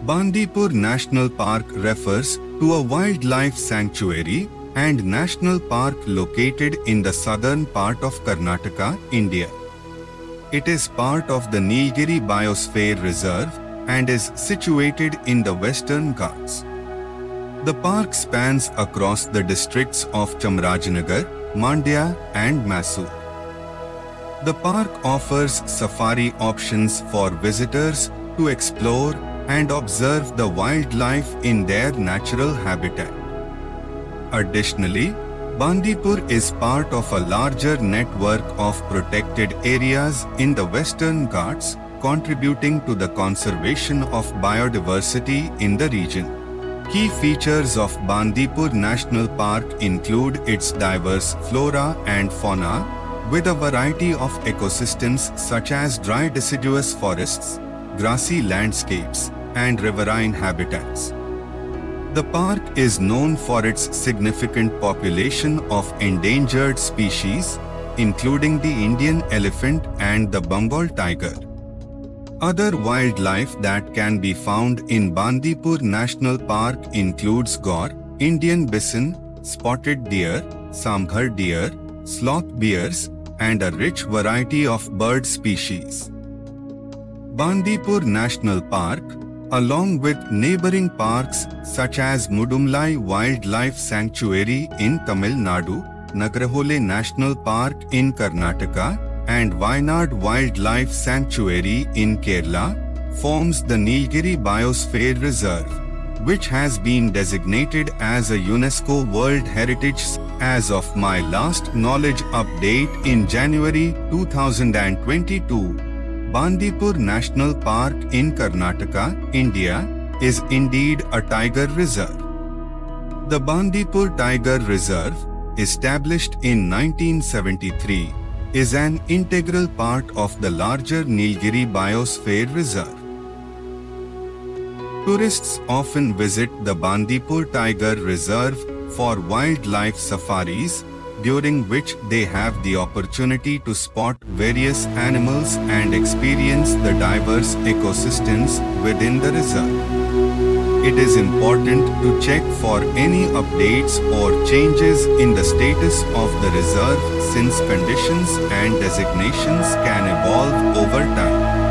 Bandipur National Park refers to a wildlife sanctuary and national park located in the southern part of Karnataka, India. It is part of the Nilgiri Biosphere Reserve and is situated in the Western Ghats. The park spans across the districts of Chamarajanagar, Mandya and Mysore. The park offers safari options for visitors to explore and observe the wildlife in their natural habitat. Additionally, Bandipur is part of a larger network of protected areas in the Western Ghats, contributing to the conservation of biodiversity in the region. Key features of Bandipur National Park include its diverse flora and fauna, with a variety of ecosystems such as dry deciduous forests, grassy landscapes, and riverine habitats. The park is known for its significant population of endangered species, including the Indian elephant and the Bengal tiger. Other wildlife that can be found in Bandipur National Park includes gaur, Indian bison, spotted deer, samghar deer, sloth bears, and a rich variety of bird species. Bandipur National Park, along with neighboring parks such as Mudumlai Wildlife Sanctuary in Tamil Nadu, Nagarhole National Park in Karnataka, and Wayanad Wildlife Sanctuary in Kerala, forms the Nilgiri Biosphere Reserve, which has been designated as a UNESCO World Heritage Site. As of my last knowledge update in January 2022, Bandipur National Park in Karnataka, India, is indeed a tiger reserve. The Bandipur Tiger Reserve, established in 1973, is an integral part of the larger Nilgiri Biosphere Reserve. Tourists often visit the Bandipur Tiger Reserve for wildlife safaris, during which they have the opportunity to spot various animals and experience the diverse ecosystems within the reserve. It is important to check for any updates or changes in the status of the reserve, since conditions and designations can evolve over time.